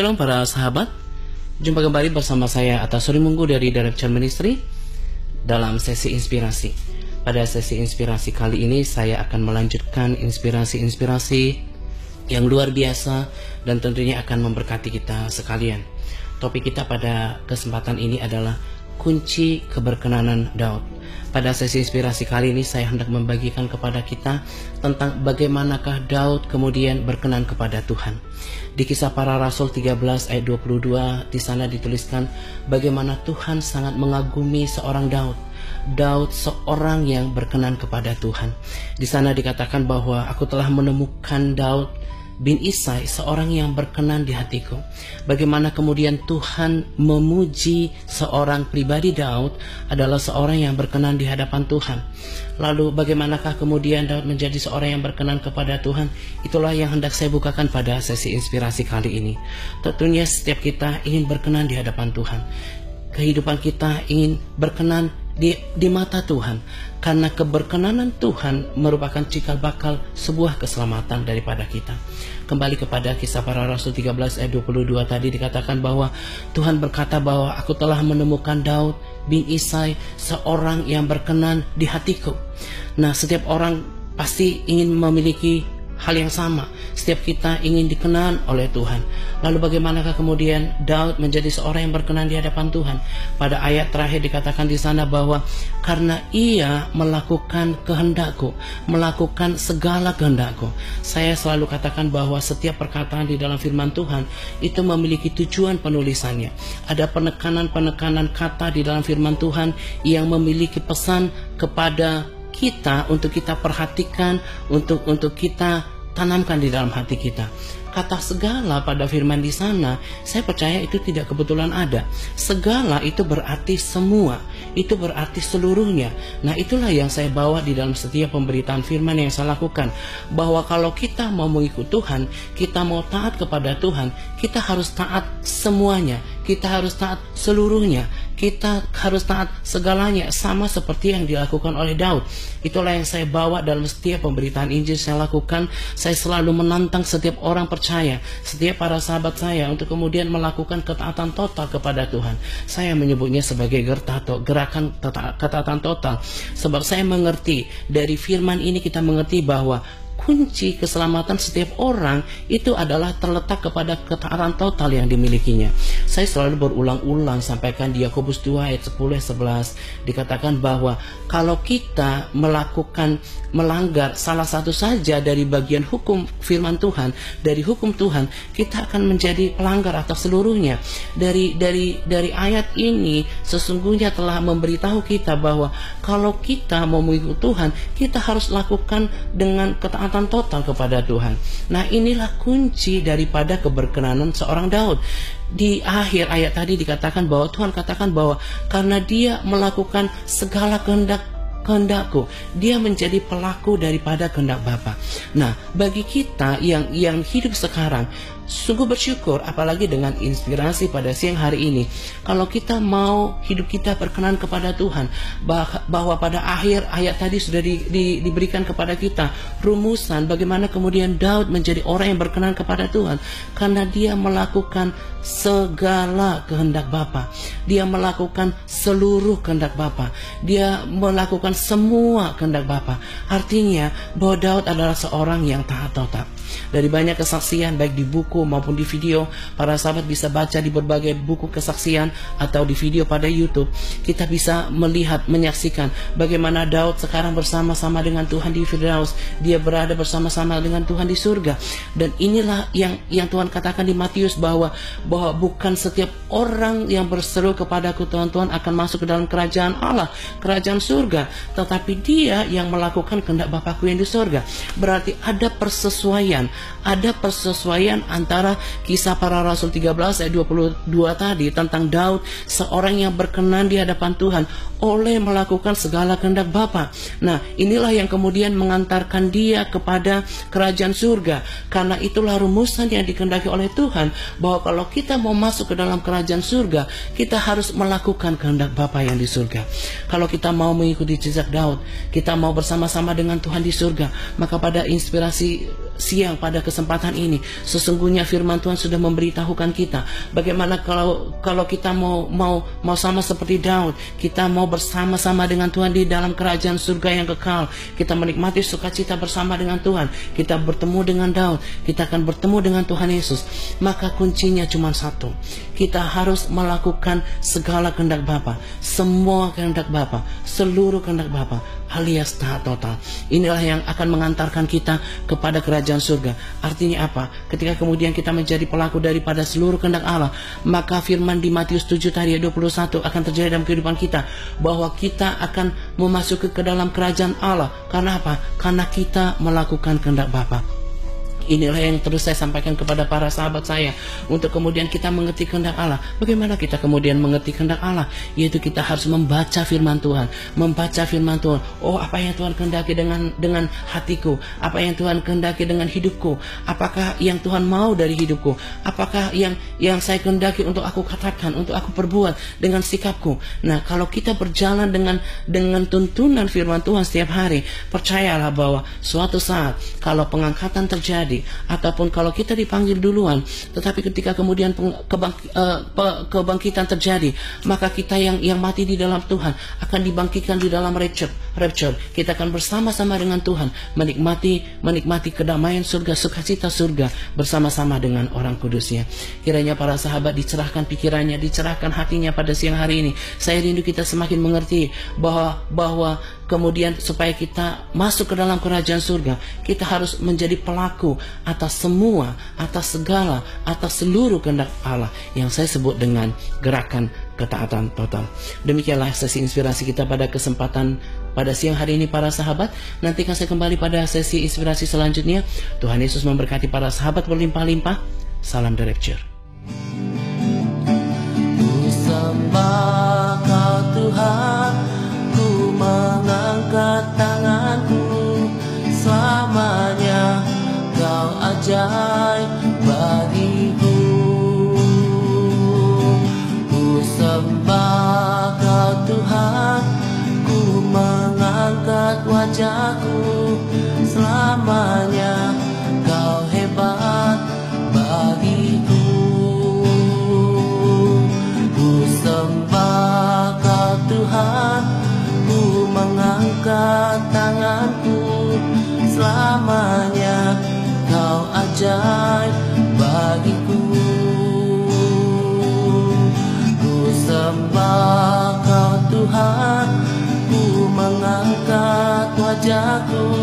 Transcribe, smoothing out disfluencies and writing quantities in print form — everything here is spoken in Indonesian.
Shalom para sahabat, jumpa kembali bersama saya Atta Surimunggu dari Direct Church Ministry dalam sesi inspirasi. Pada sesi inspirasi kali ini saya akan melanjutkan inspirasi-inspirasi yang luar biasa dan tentunya akan memberkati kita sekalian. Topik kita pada kesempatan ini adalah kunci keberkenanan Daud. Pada sesi inspirasi kali ini saya hendak membagikan kepada kita tentang bagaimanakah Daud kemudian berkenan kepada Tuhan. Di Kisah Para Rasul 13 ayat 22 di sana dituliskan bagaimana Tuhan sangat mengagumi seorang Daud. Daud seorang yang berkenan kepada Tuhan. Di sana dikatakan bahwa aku telah menemukan Daud bin Isai, seorang yang berkenan di hatiku. Bagaimana kemudian Tuhan memuji seorang pribadi Daud adalah seorang yang berkenan di hadapan Tuhan. Lalu bagaimanakah kemudian Daud menjadi seorang yang berkenan kepada Tuhan? Itulah yang hendak saya bukakan pada sesi inspirasi kali ini. Tentunya setiap kita ingin berkenan di hadapan Tuhan. Kehidupan kita ingin berkenan di mata Tuhan, karena keberkenanan Tuhan merupakan cikal bakal sebuah keselamatan daripada kita. Kembali kepada Kisah Para Rasul 13 ayat 22 tadi dikatakan bahwa Tuhan berkata bahwa aku telah menemukan Daud bin Isai, seorang yang berkenan di hatiku. Nah, setiap orang pasti ingin memiliki hal yang sama. Setiap kita ingin dikenal oleh Tuhan. Lalu bagaimanakah kemudian Daud menjadi seorang yang berkenan di hadapan Tuhan? Pada ayat terakhir dikatakan di sana bahwa karena ia melakukan kehendakku, melakukan segala kehendakku. Saya selalu katakan bahwa setiap perkataan di dalam firman Tuhan itu memiliki tujuan penulisannya. Ada penekanan-penekanan kata di dalam firman Tuhan yang memiliki pesan kepada kita untuk kita perhatikan, untuk kita tanamkan di dalam hati kita. Kata segala pada firman di sana, saya percaya itu tidak kebetulan ada. Segala itu berarti semua, itu berarti seluruhnya. Nah, itulah yang saya bawa di dalam setiap pemberitaan firman yang saya lakukan, bahwa kalau kita mau mengikut Tuhan, kita mau taat kepada Tuhan, kita harus taat semuanya, kita harus taat seluruhnya, kita harus taat segalanya, sama seperti yang dilakukan oleh Daud. Itulah yang saya bawa dalam setiap pemberitaan Injil saya lakukan. Saya selalu menantang setiap orang percaya, setiap para sahabat saya untuk kemudian melakukan ketaatan total kepada Tuhan. Saya menyebutnya sebagai gertato, gerakan ketaatan total. Sebab saya mengerti dari firman ini, kita mengerti bahwa kunci keselamatan setiap orang itu adalah terletak kepada ketaatan total yang dimilikinya. Saya selalu berulang-ulang sampaikan di Yakobus 2 ayat 10-11 dikatakan bahwa kalau kita melanggar salah satu saja dari bagian hukum firman Tuhan, dari hukum Tuhan, kita akan menjadi pelanggar atas seluruhnya. Dari ayat ini sesungguhnya telah memberitahu kita bahwa kalau kita mau mengikut Tuhan, kita harus lakukan dengan ketaatan total kepada Tuhan. Nah, inilah kunci daripada keberkenanan seorang Daud. Di akhir ayat tadi dikatakan bahwa Tuhan katakan bahwa karena dia melakukan segala kehendakku, dia menjadi pelaku daripada kehendak Bapa. Nah, bagi kita yang hidup sekarang, sungguh bersyukur, apalagi dengan inspirasi pada siang hari ini, kalau kita mau hidup kita berkenan kepada Tuhan, bahwa pada akhir ayat tadi sudah diberikan kepada kita rumusan bagaimana kemudian Daud menjadi orang yang berkenan kepada Tuhan, karena dia melakukan segala kehendak Bapa, dia melakukan seluruh kehendak Bapa, dia melakukan semua kehendak Bapa. Artinya bahwa Daud adalah seorang yang taat total. Dari banyak kesaksian baik di buku maupun di video, para sahabat bisa baca di berbagai buku kesaksian atau di video pada YouTube, kita bisa melihat, menyaksikan bagaimana Daud sekarang bersama-sama dengan Tuhan di Firdaus, dia berada bersama-sama dengan Tuhan di surga. Dan inilah yang Tuhan katakan di Matius bahwa bukan setiap orang yang berseru kepadaku Tuhan, Tuhan akan masuk ke dalam kerajaan Allah, kerajaan surga, tetapi dia yang melakukan kehendak Bapakku yang di surga. Berarti ada persesuaian antara Kisah Para Rasul 13 ayat 22 tadi tentang Daud, seorang yang berkenan di hadapan Tuhan oleh melakukan segala kehendak Bapa. Nah, inilah yang kemudian mengantarkan dia kepada kerajaan surga. Karena itulah rumusan yang dikehendaki oleh Tuhan, bahwa kalau kita mau masuk ke dalam kerajaan surga, kita harus melakukan kehendak Bapa yang di surga. Kalau kita mau mengikuti jejak Daud, kita mau bersama-sama dengan Tuhan di surga, maka pada inspirasi siang sayang, pada kesempatan ini sesungguhnya firman Tuhan sudah memberitahukan kita bagaimana kalau kita mau sama seperti Daud, kita mau bersama-sama dengan Tuhan di dalam kerajaan surga yang kekal. Kita menikmati sukacita bersama dengan Tuhan. Kita bertemu dengan Daud, kita akan bertemu dengan Tuhan Yesus. Maka kuncinya cuma satu. Kita harus melakukan segala kehendak Bapa, semua kehendak Bapa, seluruh kehendak Bapa, alias taat total. Inilah yang akan mengantarkan kita kepada kerajaan surga. Artinya apa? Ketika kemudian kita menjadi pelaku daripada seluruh kehendak Allah, maka firman di Matius 7 ayat 21 akan terjadi dalam kehidupan kita, bahwa kita akan memasuki ke dalam kerajaan Allah. Karena apa? Karena kita melakukan kehendak Bapa. Inilah yang terus saya sampaikan kepada para sahabat saya, untuk kemudian kita mengerti kehendak Allah. Bagaimana kita kemudian mengerti kehendak Allah? Yaitu kita harus membaca firman Tuhan, membaca firman Tuhan. Oh, apa yang Tuhan kehendaki dengan hatiku? Apa yang Tuhan kehendaki dengan hidupku? Apakah yang Tuhan mau dari hidupku? Apakah yang saya kehendaki untuk aku katakan, untuk aku perbuat dengan sikapku? Nah, kalau kita berjalan dengan tuntunan firman Tuhan setiap hari, percayalah bahwa suatu saat kalau pengangkatan terjadi, ataupun kalau kita dipanggil duluan, tetapi ketika kemudian kebangkitan terjadi, maka kita yang mati di dalam Tuhan akan dibangkitkan di dalam rapture. Kita akan bersama-sama dengan Tuhan, menikmati kedamaian surga, sukacita surga bersama-sama dengan orang kudusnya. Kiranya para sahabat dicerahkan pikirannya, dicerahkan hatinya pada siang hari ini. Saya rindu kita semakin mengerti bahwa kemudian supaya kita masuk ke dalam kerajaan surga, kita harus menjadi pelaku atas semua, atas segala, atas seluruh kehendak Allah yang saya sebut dengan gerakan ketaatan total. Demikianlah sesi inspirasi kita pada kesempatan pada siang hari ini para sahabat. Nantikan saya kembali pada sesi inspirasi selanjutnya. Tuhan Yesus memberkati para sahabat berlimpah-limpah. Salam The Rapture. Ku sembah Kau Tuhan, ku mengangkat tanganku, selamanya Kau ajaib bagiku. Ku sembah Kau Tuhan, ku mengangkat wajahku, selamanya Kau hebat bagiku. Ku sembah Kau Tuhan, ku mengangkat tanganku, selamanya Kau ajaib bagiku. Ku sembah Kau Tuhan, ku mengangkat wajahku,